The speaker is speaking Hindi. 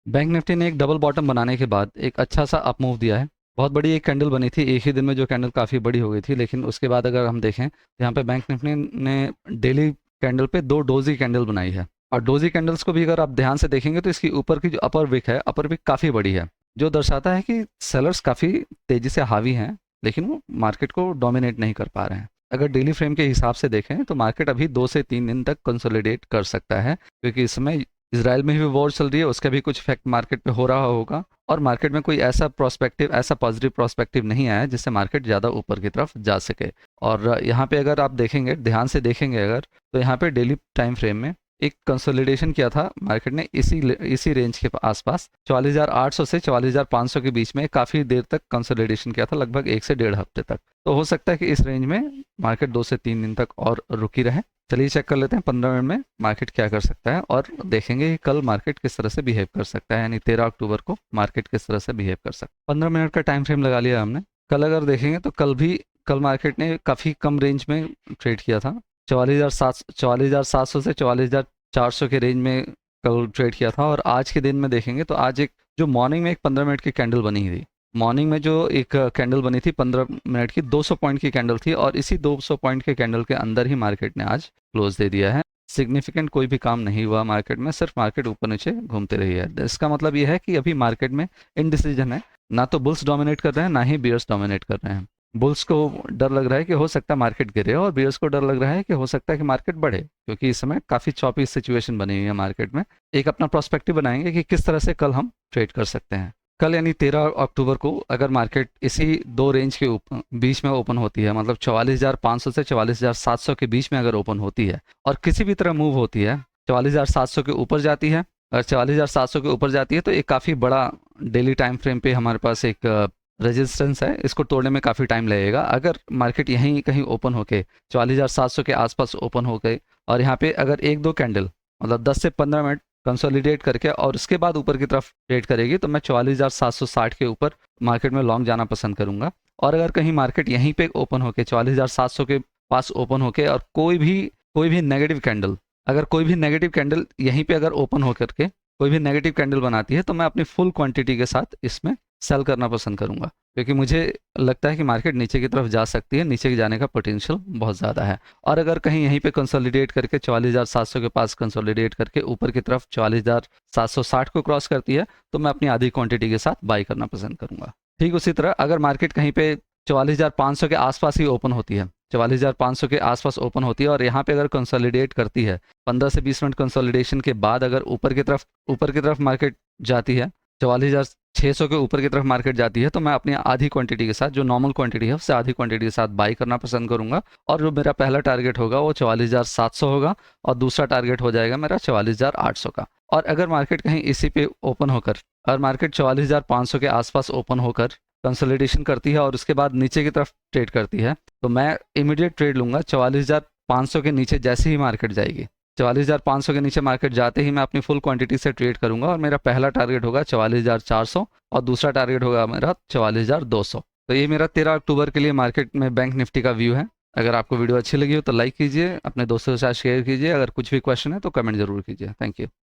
बैंक निफ्टी ने एक डबल बॉटम बनाने के बाद एक अच्छा सा अप मूव दिया है। बहुत बड़ी एक कैंडल बनी थी एक ही दिन में, जो कैंडल काफ़ी बड़ी हो गई थी, लेकिन उसके बाद अगर हम देखें तो यहाँ पे बैंक निफ्टी ने डेली कैंडल पे दो डोजी कैंडल बनाई है। और डोजी कैंडल्स को भी अगर आप ध्यान से देखेंगे तो इसकी ऊपर की जो अपर विक है, अपर विक काफ़ी बड़ी है, जो दर्शाता है कि सेलर्स काफ़ी तेज़ी से हावी हैं, लेकिन वो मार्केट को डोमिनेट नहीं कर पा रहे हैं। अगर डेली फ्रेम के हिसाब से देखें तो मार्केट अभी 2 से 3 दिन तक कंसोलिडेट कर सकता है, क्योंकि इस समय इसराइल में भी वॉर चल रही है, उसका भी कुछ इफेक्ट मार्केट पे हो रहा होगा। और मार्केट में कोई ऐसा प्रोस्पेक्टिव, ऐसा पॉजिटिव प्रोस्पेक्टिव नहीं आया है जिससे मार्केट ज़्यादा ऊपर की तरफ जा सके। और यहाँ पे अगर आप देखेंगे, ध्यान से देखेंगे अगर, तो यहाँ पे डेली टाइम फ्रेम में एक कंसोलिडेशन किया था मार्केट ने इसी रेंज के आसपास 44,800 से 44,500 के बीच में काफ़ी देर तक कंसोलिडेशन किया था, लगभग 1 से 1.5 हफ्ते तक। तो हो सकता है कि इस रेंज में मार्केट 2 से 3 दिन तक और रुकी रहे। चलिए चेक कर लेते हैं 15 मिनट में मार्केट क्या कर सकता है, और देखेंगे कि कल मार्केट किस तरह से बिहेव कर सकता है, यानी 13 अक्टूबर को मार्केट किस तरह से बिहेव कर सकता है। 15 मिनट का टाइम फ्रेम लगा लिया हमने। कल अगर देखेंगे तो कल मार्केट ने काफ़ी कम रेंज में ट्रेड किया था। 44,700 से 44,400 के रेंज में कल ट्रेड किया था। और आज के दिन में देखेंगे तो आज एक जो मॉर्निंग में एक 15 मिनट की कैंडल बनी थी, मॉर्निंग में जो एक कैंडल बनी थी 15 मिनट की, 200 पॉइंट की कैंडल थी, और इसी 200 पॉइंट के कैंडल के अंदर ही मार्केट ने आज क्लोज दे दिया है। सिग्निफिकेंट कोई भी काम नहीं हुआ मार्केट में, सिर्फ मार्केट ऊपर नीचे घूमते रही है। इसका मतलब यह है कि अभी मार्केट में इनडिसीजन है, ना तो बुल्स डोमिनेट कर रहे हैं, ना ही बियर्स डोमिनेट कर रहे हैं। बुल्स को डर लग रहा है कि हो सकता है मार्केट गिरे, और बियर्स को डर लग रहा है कि हो सकता है कि मार्केट बढ़े, क्योंकि इस समय काफ़ी चॉपी सिचुएशन बनी हुई है मार्केट में। एक अपना प्रोस्पेक्टिव बनाएंगे कि किस तरह से कल हम ट्रेड कर सकते हैं। कल यानी 13 अक्टूबर को अगर मार्केट इसी दो रेंज के बीच में ओपन होती है, मतलब 44,500 से 44,700 के बीच में अगर ओपन होती है और किसी भी तरह मूव होती है, 44,700 के ऊपर जाती है, अगर 44,700 के ऊपर जाती है तो एक काफ़ी बड़ा डेली टाइम फ्रेम पे हमारे पास एक रेजिस्टेंस है, इसको तोड़ने में काफ़ी टाइम लगेगा। अगर मार्केट यहीं कहीं ओपन होके 44,700 के आसपास ओपन हो गए, और यहाँ पे अगर एक दो कैंडल मतलब 10 से 15 मिनट कंसोलिडेट करके और उसके बाद ऊपर की तरफ ट्रेड करेगी, तो मैं 44,760 के ऊपर मार्केट में लॉन्ग जाना पसंद करूंगा। और अगर कहीं मार्केट यहीं पे ओपन होके 44,700 के पास ओपन होके और कोई भी नेगेटिव कैंडल, अगर कोई भी नेगेटिव कैंडल यहीं पे अगर ओपन होकर के कोई भी नेगेटिव कैंडल बनाती है, तो मैं अपनी फुल क्वांटिटी के साथ इसमें सेल करना पसंद करूंगा, क्योंकि मुझे लगता है कि मार्केट नीचे की तरफ जा सकती है, नीचे जाने का पोटेंशियल बहुत ज़्यादा है। और अगर कहीं यहीं पे कंसोलिडेट करके 44,700 के पास कंसोलिडेट करके ऊपर की तरफ 44,760 को क्रॉस करती है, तो मैं अपनी आधी क्वांटिटी के साथ बाई करना पसंद करूंगा। ठीक उसी तरह अगर मार्केट कहीं पे 44,500 के आसपास ही ओपन होती है, 44,500 के आसपास ओपन होती है और यहाँ पे अगर कंसोलिडेट करती है, 15 से 20 मिनट कंसोलिडेशन के बाद अगर ऊपर की तरफ मार्केट जाती है, 44,600 के ऊपर की तरफ मार्केट जाती है, तो मैं अपनी आधी क्वांटिटी के साथ, जो नॉर्मल क्वांटिटी है उससे आधी क्वांटिटी के साथ बाई करना पसंद करूंगा। और जो मेरा पहला टारगेट होगा वो 44,700 होगा, और दूसरा टारगेट हो जाएगा मेरा 44,800 का। और अगर मार्केट कहीं इसी पे ओपन होकर, अगर मार्केट 44,500 के आसपास ओपन होकर कंसोलिडेशन करती है और उसके बाद नीचे की तरफ ट्रेड करती है, तो मैं इमीडिएट ट्रेड लूंगा 44,500 के नीचे जैसे ही मार्केट जाएगी। 44,500 के नीचे मार्केट जाते ही मैं अपनी फुल क्वांटिटी से ट्रेड करूंगा, और मेरा पहला टारगेट होगा 44,400 और दूसरा टारगेट होगा मेरा 44,200। तो ये मेरा 13 अक्टूबर के लिए मार्केट में बैंक निफ्टी का व्यू है। अगर आपको वीडियो अच्छी लगी हो तो लाइक कीजिए, अपने दोस्तों के साथ शेयर कीजिए, अगर कुछ भी क्वेश्चन है तो कमेंट जरूर कीजिए। Thank you.